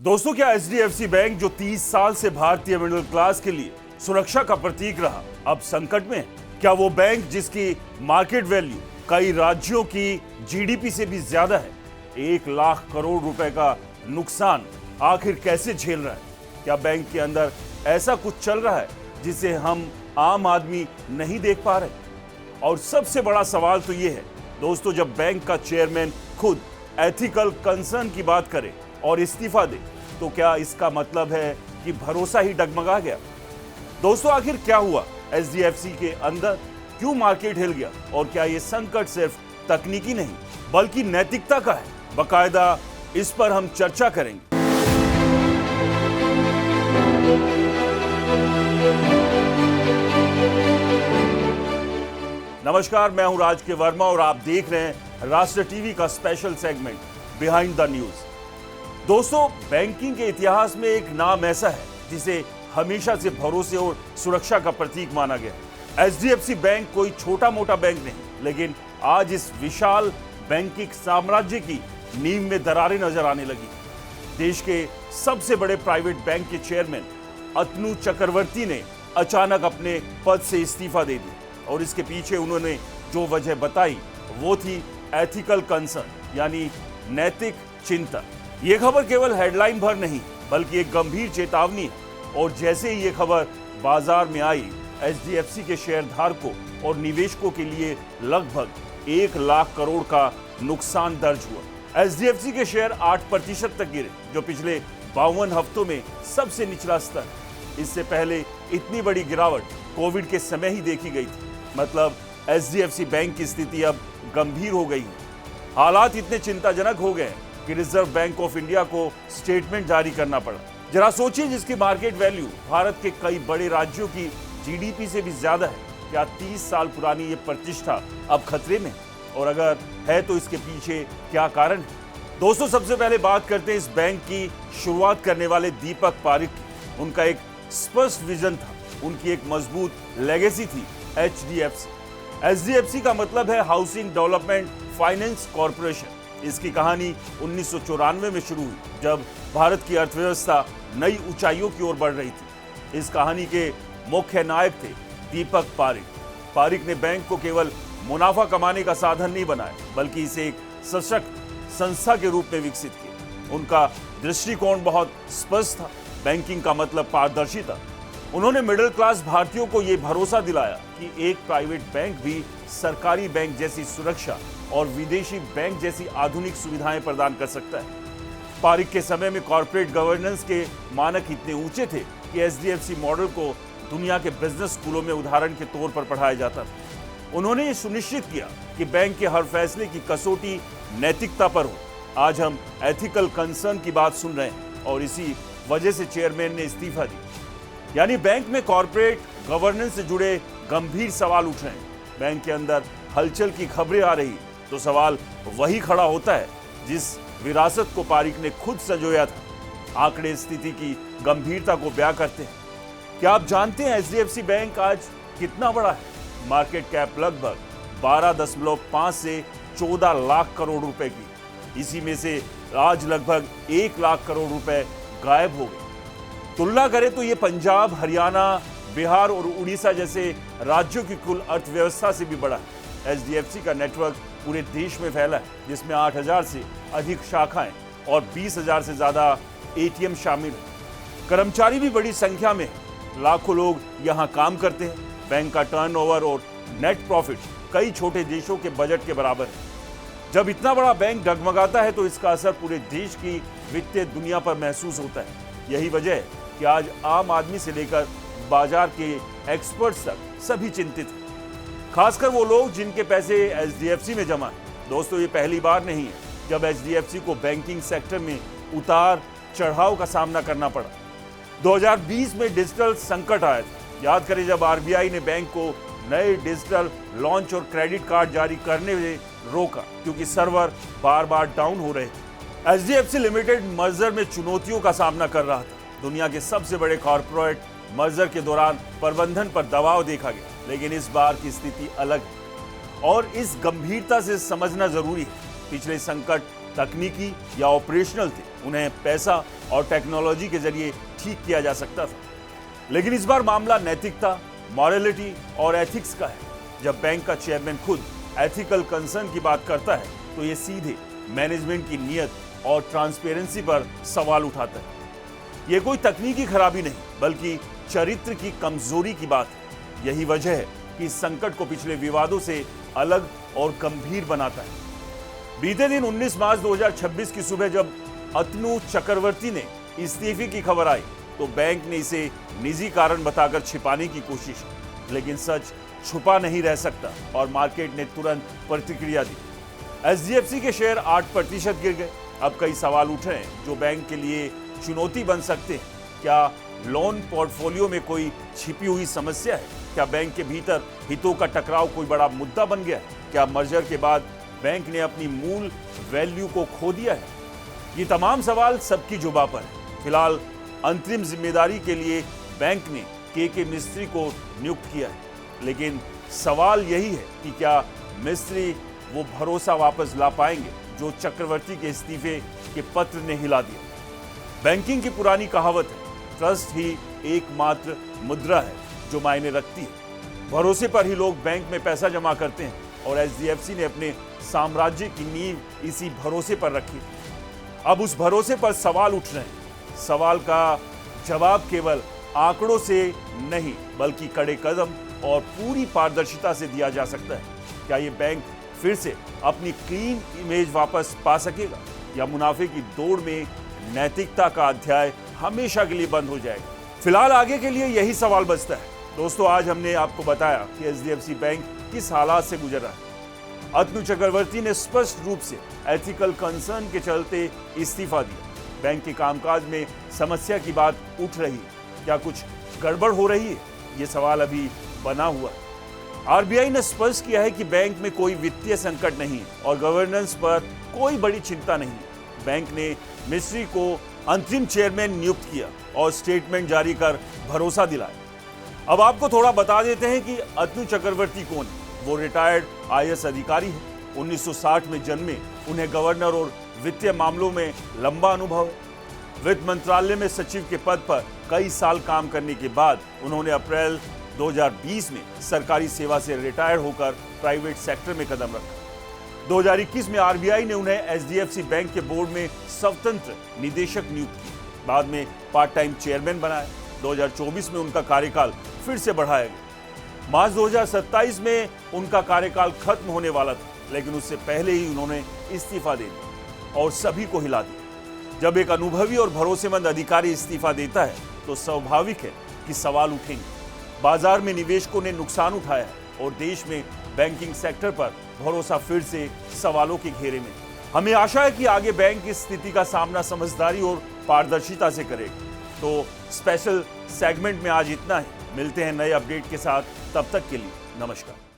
दोस्तों, क्या HDFC bank जो 30 साल से भारतीय मिडिल क्लास के लिए सुरक्षा का प्रतीक रहा, अब संकट में है? क्या वो बैंक जिसकी मार्केट वैल्यू कई राज्यों की जीडीपी से भी ज्यादा है, 1 लाख करोड़ रुपए का नुकसान आखिर कैसे झेल रहा है? क्या बैंक के अंदर ऐसा कुछ चल रहा है जिसे हम आम आदमी नहीं देख पा रहे? और सबसे बड़ा सवाल तो ये है दोस्तों, जब बैंक का चेयरमैन खुद एथिकल कंसर्न की बात करे और इस्तीफा दे, तो क्या इसका मतलब है कि भरोसा ही डगमगा गया? दोस्तों, आखिर क्या हुआ एचडीएफसी के अंदर? क्यों मार्केट हिल गया? और क्या ये संकट सिर्फ तकनीकी नहीं बल्कि नैतिकता का है? बकायदा इस पर हम चर्चा करेंगे। नमस्कार, मैं हूं राज के वर्मा और आप देख रहे हैं राष्ट्र टीवी का special segment behind the news. दोस्तों, बैंकिंग के इतिहास में एक नाम ऐसा है जिसे हमेशा से भरोसे और सुरक्षा का प्रतीक माना गया। एचडीएफसी बैंक कोई छोटा मोटा बैंक नहीं, लेकिन आज इस विशाल बैंकिंग साम्राज्य की नींव में दरारें नजर आने लगी। देश के सबसे बड़े प्राइवेट बैंक के चेयरमैन अतनु चक्रवर्ती ने अचानक अपने पद से इस्तीफा दे दिया और इसके पीछे उन्होंने जो वजह बताई वो थी एथिकल कंसर्न, यानी नैतिक चिंता। ये खबर केवल हेडलाइन भर नहीं बल्कि एक गंभीर चेतावनी है। और जैसे ही ये खबर बाजार में आई, एचडीएफसी के शेयरधारकों और निवेशकों के लिए लगभग 1 लाख करोड़ का नुकसान दर्ज हुआ। एचडीएफसी के शेयर 8% तक गिरे, जो पिछले 52 हफ्तों में सबसे निचला स्तर है। इससे पहले इतनी बड़ी गिरावट कोविड के समय ही देखी गई थी। मतलब एचडीएफसी बैंक की स्थिति अब गंभीर हो गई है। हालात इतने चिंताजनक हो गए कि रिजर्व बैंक ऑफ इंडिया को स्टेटमेंट जारी करना पड़ा। जरा सोचिए, जिसकी मार्केट वैल्यू भारत के कई बड़े राज्यों की जीडीपी से भी ज्यादा है, क्या 30 साल पुरानी ये प्रतिष्ठा अब खतरे में? और अगर है तो इसके पीछे क्या कारण है? दोस्तों, सबसे पहले बात करते हैं इस बैंक की शुरुआत करने वाले दीपक पारेख की। उनका एक स्पष्ट विजन था, उनकी एक मजबूत लेगेसी थी। एचडीएफसी का मतलब है हाउसिंग डेवलपमेंट फाइनेंस कॉर्पोरेशन। इसकी कहानी 1994 में शुरू हुई, जब भारत की अर्थव्यवस्था नई ऊंचाइयों की ओर बढ़ रही थी। इस कहानी के मुख्य नायक थे दीपक पारेख। पारेख ने बैंक को केवल मुनाफा कमाने का साधन नहीं बनाया, बल्कि इसे एक सशक्त संस्था के रूप में विकसित किया। उनका दृष्टिकोण बहुत स्पष्ट था। बैंकिंग का मतलब पारदर्शिता। उन्होंने मिडिल क्लास भारतीयों को यह भरोसा दिलाया कि एक प्राइवेट बैंक भी सरकारी बैंक जैसी सुरक्षा और विदेशी बैंक जैसी आधुनिक सुविधाएं प्रदान कर सकता है। पारेख के समय में कॉर्पोरेट गवर्नेंस के मानक इतने ऊंचे थे कि एचडीएफसी मॉडल को दुनिया के बिजनेस स्कूलों में उदाहरण के तौर पर पढ़ाया जाता था। उन्होंने ये सुनिश्चित किया कि बैंक के हर फैसले की कसौटी नैतिकता पर हो। आज हम एथिकल कंसर्न की बात सुन रहे हैं और इसी वजह से चेयरमैन ने इस्तीफा दिया। यानी बैंक में कॉर्पोरेट गवर्नेंस से जुड़े गंभीर सवाल उठ रहे हैं। बैंक के अंदर हलचल की खबरें आ रही तो सवाल वही खड़ा होता है जिस विरासत को पारेख ने खुद संजोया था। आंकड़े स्थिति की गंभीरता को बयां करते हैं। क्या आप जानते हैं एचडीएफसी बैंक आज कितना बड़ा है? मार्केट कैप लगभग 12.5 से 14 लाख करोड़ रुपए की। इसी में से आज लगभग 1 लाख करोड़ रुपए गायब हो गए। तुलना करें तो ये पंजाब, हरियाणा, बिहार और उड़ीसा जैसे राज्यों की कुल अर्थव्यवस्था से भी बड़ा है। एचडीएफसी का नेटवर्क पूरे देश में फैला है, जिसमें 8,000 से अधिक शाखाएं और 20,000 से ज्यादा एटीएम शामिल हैं। कर्मचारी भी बड़ी संख्या में हैं। लाखों लोग यहां काम करते हैं। बैंक का टर्नओवर और नेट प्रॉफिट कई छोटे देशों के बजट के बराबर है। जब इतना बड़ा बैंक डगमगाता है तो इसका असर पूरे देश की वित्तीय दुनिया पर महसूस होता है। यही वजह है कि आज आम आदमी से लेकर बाजार के एक्सपर्ट्स तक सभी चिंतित हैं, खासकर वो लोग जिनके पैसे एचडीएफसी में जमा है। दोस्तों, ये पहली बार नहीं है जब एचडीएफसी को बैंकिंग सेक्टर में उतार चढ़ाव का सामना करना पड़ा। 2020 में डिजिटल संकट आया था। याद करें, जब आरबीआई ने बैंक को नए डिजिटल लॉन्च और क्रेडिट कार्ड जारी करने में रोका क्योंकि सर्वर बार बार डाउन हो रहे थे। एचडीएफसी लिमिटेड मर्जर में चुनौतियों का सामना कर रहा था। दुनिया के सबसे बड़े कॉर्पोरेट मर्जर के दौरान प्रबंधन पर दबाव देखा गया, लेकिन इस बार की स्थिति अलग है और इस गंभीरता से समझना जरूरी है। पिछले संकट तकनीकी या ऑपरेशनल थे, उन्हें पैसा और टेक्नोलॉजी के जरिए ठीक किया जा सकता था। लेकिन इस बार मामला नैतिकता, मॉरलिटी और एथिक्स का है। जब बैंक का चेयरमैन खुद एथिकल कंसर्न की बात करता है तो ये सीधे मैनेजमेंट की नीयत और ट्रांसपेरेंसी पर सवाल उठाता है। ये कोई तकनीकी खराबी नहीं, बल्कि चरित्र की कमजोरी की बात है। यही वजह है कि इस संकट को पिछले विवादों से अलग और गंभीर बनाता है। बीते दिन 19 मार्च 2026 की सुबह जब अतनु चक्रवर्ती ने इस्तीफे की खबर आई तो बैंक ने इसे निजी कारण बताकर छिपाने की कोशिश की, लेकिन सच छुपा नहीं रह सकता और मार्केट ने तुरंत प्रतिक्रिया दी। एचडीएफसी के शेयर 8% गिर गए। अब कई सवाल उठ रहे हैं जो बैंक के लिए चुनौती बन सकते हैं। क्या लोन पोर्टफोलियो में कोई छिपी हुई समस्या है? क्या बैंक के भीतर हितों का टकराव कोई बड़ा मुद्दा बन गया है? क्या मर्जर के बाद बैंक ने अपनी मूल वैल्यू को खो दिया है? ये तमाम सवाल सबकी जुबां पर है। फिलहाल अंतरिम जिम्मेदारी के लिए बैंक ने के मिस्त्री को नियुक्त किया है, लेकिन सवाल यही है कि क्या मिस्त्री वो भरोसा वापस ला पाएंगे जो चक्रवर्ती के इस्तीफे के पत्र ने हिला दिया। बैंकिंग की पुरानी कहावत है, ट्रस्ट ही एकमात्र मुद्रा है जो मायने रखती है। भरोसे पर ही लोग बैंक में पैसा जमा करते हैं और एचडीएफसी ने अपने साम्राज्य की नींव इसी भरोसे पर रखी। अब उस भरोसे पर सवाल उठ रहे हैं। सवाल का जवाब केवल आंकड़ों से नहीं, बल्कि कड़े कदम और पूरी पारदर्शिता से दिया जा सकता है। क्या ये बैंक फिर से अपनी क्लीन इमेज वापस पा सकेगा या मुनाफे की दौड़ में नैतिकता का अध्याय हमेशा के लिए बंद हो जाएगा? फिलहाल आगे के लिए यही सवाल बचता है। दोस्तों, आज हमने आपको बताया कि एचडीएफसी बैंक किस हालात से गुजर रहा है। अतनु चक्रवर्ती ने स्पष्ट रूप से एथिकल कंसर्न के चलते इस्तीफा दिया। बैंक के कामकाज में समस्या की बात उठ रही है। क्या कुछ गड़बड़ हो रही है? ये सवाल अभी बना हुआ है। आरबीआई ने स्पष्ट किया है कि बैंक में कोई वित्तीय संकट नहीं और गवर्नेंस पर कोई बड़ी चिंता नहीं। बैंक ने मिस्त्री को अंतरिम चेयरमैन नियुक्त किया और स्टेटमेंट जारी कर भरोसा दिलाया। अब आपको थोड़ा बता देते हैं कि अतनु चक्रवर्ती कौन है। वो रिटायर्ड आईएएस अधिकारी है। 1960 में जन्मे। उन्हें गवर्नर और वित्तीय मामलों में लंबा अनुभव है। वित्त मंत्रालय में सचिव के पद पर कई साल काम करने के बाद उन्होंने अप्रैल 2020 में सरकारी सेवा से रिटायर होकर प्राइवेट सेक्टर में कदम रखा। 2021 में आरबीआई ने उन्हें एचडीएफसी बैंक के बोर्ड में स्वतंत्र निदेशक नियुक्त किया। बाद में पार्ट टाइम चेयरमैन बनाया। 2024 में उनका कार्यकाल फिर से बढ़ाया गया। मार्च 2027 में उनका कार्यकाल खत्म होने वाला था, लेकिन उससे पहले ही उन्होंने इस्तीफा दे दिया और सभी को हिला दिया। जब एक अनुभवी और भरोसेमंद अधिकारी इस्तीफा देता है तो स्वाभाविक है कि सवाल उठेंगे। बाजार में निवेशकों ने नुकसान उठाया है और देश में बैंकिंग सेक्टर पर भरोसा फिर से सवालों के घेरे में। हमें आशा है कि आगे बैंक इस स्थिति का सामना समझदारी और पारदर्शिता से करेगा। तो स्पेशल सेगमेंट में आज इतना ही। मिलते हैं नए अपडेट के साथ। तब तक के लिए नमस्कार।